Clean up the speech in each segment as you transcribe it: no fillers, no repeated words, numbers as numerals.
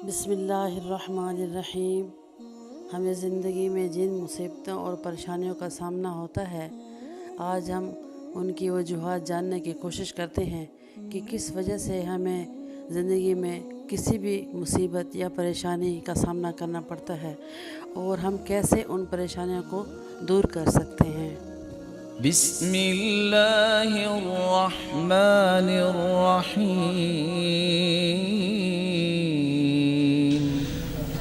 بسم اللہ الرحمن الرحیم۔ ہمیں زندگی میں جن مصیبتوں اور پریشانیوں کا سامنا ہوتا ہے، آج ہم ان کی وجوہات جاننے کی کوشش کرتے ہیں کہ کس وجہ سے ہمیں زندگی میں کسی بھی مصیبت یا پریشانی کا سامنا کرنا پڑتا ہے اور ہم کیسے ان پریشانیوں کو دور کر سکتے ہیں۔ بسم اللہ الرحمن الرحیم۔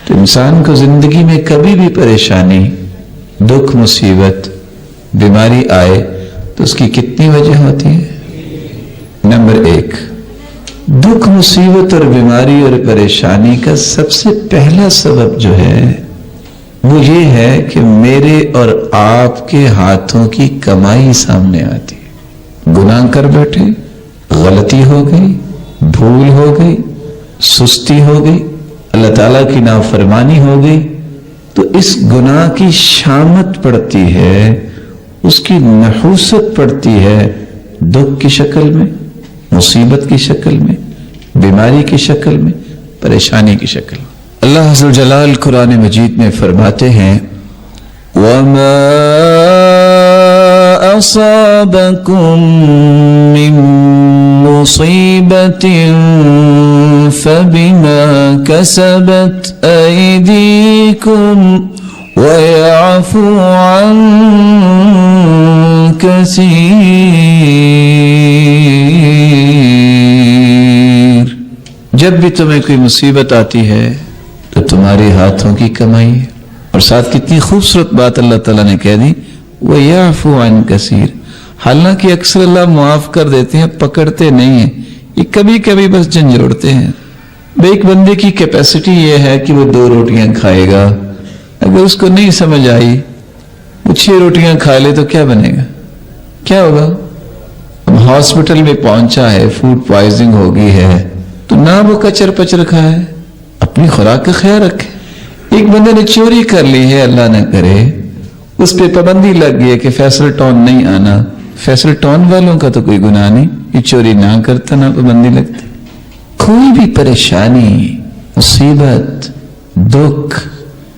تو انسان کو زندگی میں کبھی بھی پریشانی، دکھ، مصیبت، بیماری آئے تو اس کی کتنی وجہ ہوتی ہے؟ نمبر 1، دکھ، مصیبت اور بیماری اور پریشانی کا سب سے پہلا سبب جو ہے وہ یہ ہے کہ میرے اور آپ کے ہاتھوں کی کمائی سامنے آتی ہے۔ گناہ کر بیٹھے، غلطی ہو گئی، بھول ہو گئی، سستی ہو گئی، اللہ تعالیٰ کی نافرمانی ہو گئی، تو اس گناہ کی شامت پڑتی ہے، اس کی نحوست پڑتی ہے دکھ کی شکل میں، مصیبت کی شکل میں، بیماری کی شکل میں، پریشانی کی شکل میں۔ اللہ عز و جلال قرآن مجید میں فرماتے ہیں وَمَا أَصَابَكُم مِّن مُّصِيبَةٍ فَبِمَا كَسَبَتْ أَيْدِيكُمْ وَيَعْفُو عَن كَثِيرٍ۔ جب بھی تمہیں کوئی مصیبت آتی ہے تو تمہارے ہاتھوں کی کمائی ہے، اور ساتھ کتنی خوبصورت بات اللہ تعالیٰ نے کہہ دی وَيَعْفُو عَن كَثِيرٍ۔ حالانکہ اکثر اللہ معاف کر دیتے ہیں، پکڑتے نہیں ہیں، یہ کبھی کبھی بس جھنجھوڑتے ہیں۔ ایک بندے کی کیپیسٹی یہ ہے کہ وہ 2 روٹیاں کھائے گا، اگر اس کو نہیں سمجھ آئی وہ 6 روٹیاں کھا لے تو کیا بنے گا، کیا ہوگا؟ اب ہاسپٹل میں پہنچا ہے، فوڈ پوائزنگ ہو گئی ہے، تو نہ وہ کچر پچر کھائے، اپنی خوراک کا خیال رکھے۔ ایک بندے نے چوری کر لی ہے، اللہ نہ کرے، اس پہ پابندی لگ گئی ہے کہ فیصل ٹاؤن نہیں آنا، فیصل ٹاؤن والوں کا تو کوئی گناہ نہیں، یہ چوری نہ کرتا، نہ پابندی لگتی۔ کوئی بھی پریشانی، مصیبت، دکھ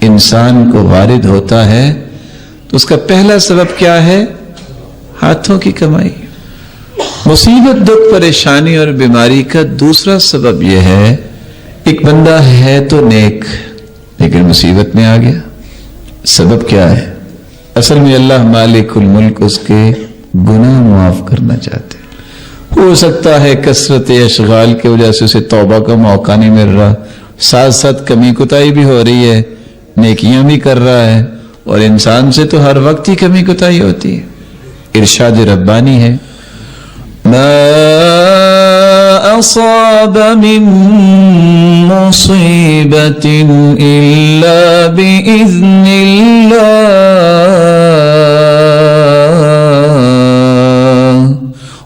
انسان کو وارد ہوتا ہے تو اس کا پہلا سبب کیا ہے؟ ہاتھوں کی کمائی۔ مصیبت، دکھ، پریشانی اور بیماری کا دوسرا سبب یہ ہے، ایک بندہ ہے تو نیک لیکن مصیبت میں آ گیا۔ سبب کیا ہے؟ اصل میں اللہ مالک الملک اس کے گناہ معاف کرنا چاہتے ہیں۔ ہو سکتا ہے کثرت اشغال کی وجہ سے اسے توبہ کا موقع نہیں مل رہا، ساتھ ساتھ کمی کوتاہی بھی ہو رہی ہے، نیکیاں بھی کر رہا ہے، اور انسان سے تو ہر وقت ہی کمی کوتاہی ہوتی ہے۔ ارشاد ربانی ہے ما أصاب من مصيبة إلا بإذن الله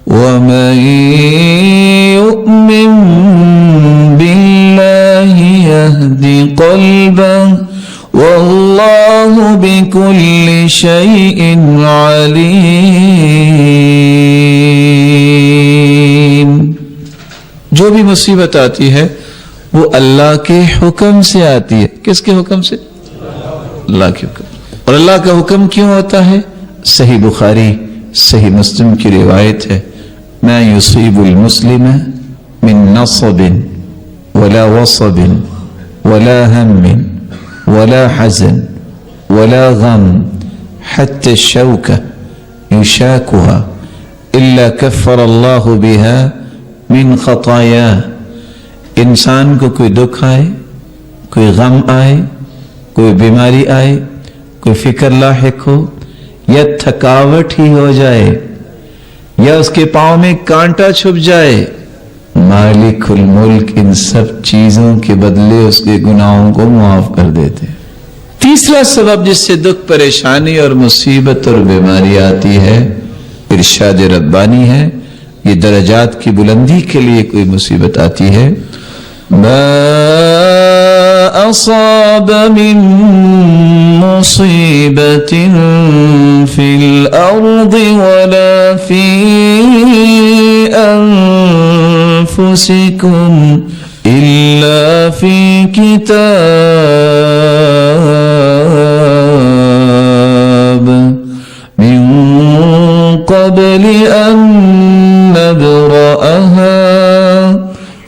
ومن يؤمن بالله يهد قلبه والله بكل شيء عليم۔ جو بھی مصیبت آتی ہے وہ اللہ کے حکم سے آتی ہے۔ کس کے حکم سے؟ اللہ کے حکم۔ اور اللہ کا حکم کیوں ہوتا ہے؟ صحیح بخاری، صحیح مسلم کی روایت ہے ما يصيب المسلم من نصب ولا وصب ولا هم ولا حزن ولا غم حتى الشوكة يشاكها إلا كفر الله بها من خطاياه۔ انسان کو کوئی دکھ آئے، کوئی غم آئے، کوئی بیماری آئے، کوئی فکر لاحق ہو، یا تھکاوٹ ہی ہو جائے، یا اس کے پاؤں میں کانٹا چھپ جائے، مالک الملک ان سب چیزوں کے بدلے اس کے گناہوں کو معاف کر دیتے۔ تیسرا سبب جس سے دکھ، پریشانی اور مصیبت اور بیماری آتی ہے، ارشاد ربانی ہے، یہ درجات کی بلندی کے لیے کوئی مصیبت آتی ہے ما أصاب من مصيبة في الأرض ولا في أنفسكم إلا في كتاب من قبل أن نبرأها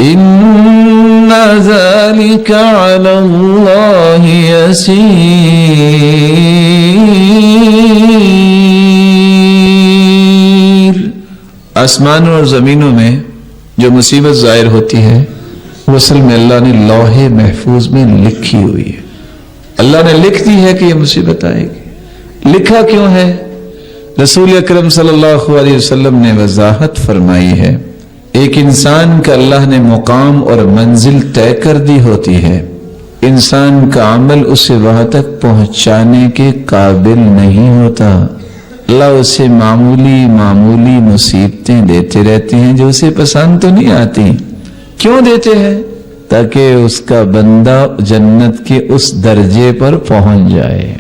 إن ذلك على الله يسير. آسمانوں اور زمینوں میں جو مصیبت ظاہر ہوتی ہے وہ اصل میں اللہ نے لوح محفوظ میں لکھی ہوئی ہے. اللہ نے لکھ دی ہے کہ یہ مصیبت آئے گی. لکھا کیوں ہے؟ رسول اکرم صلی اللہ علیہ وسلم نے وضاحت فرمائی ہے. ایک انسان کا اللہ نے مقام اور منزل طے کر دی ہوتی ہے. انسان کا عمل اسے وہاں تک پہنچانے کے قابل نہیں ہوتا. اللہ اسے معمولی مصیبتیں دیتے رہتے ہیں جو اسے پسند تو نہیں آتی. کیوں دیتے ہیں؟ تاکہ اس کا بندہ جنت کے اس درجے پر پہنچ جائے.